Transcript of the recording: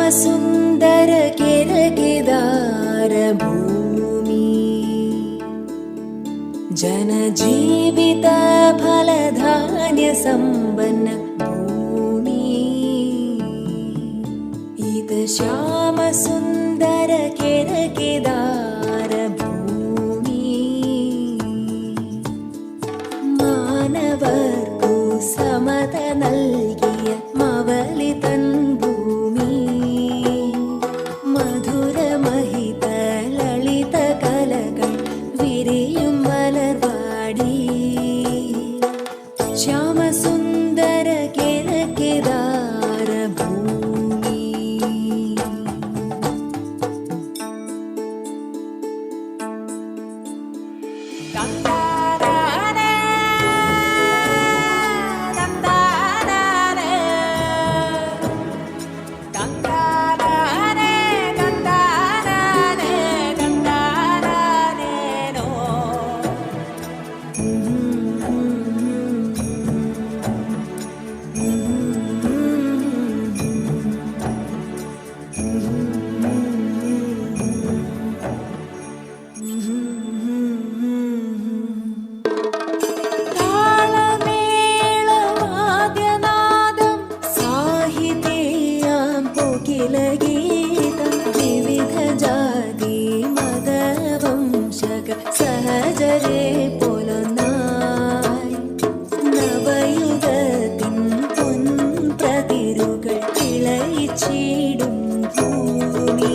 ശ്യാമസുന്ദര കിരകിദാര ഭൂമി ജനജീവിത ഫലധാന്യ സമ്പന്ന ഭൂമി ഇത് ശ്യാമസുന്ദര കിരകിദാര ഭൂമി മാനവർക്കു സമത നൽകിയ മവലി തൻ ഭൂമി മധുരമഹിത ലളിത കലകൾ വിരിയും മലർവാടി ശ്യാമസുന്ദര കിരകിദാര ഭൂമി വിവിധ ജാതി മതവംശക സഹജരെ പോലൊന്നായി നവയുഗത്തിൻ പൊൻപ്രതിരുകൾ ഇളയിച്ചിടും ഭൂമി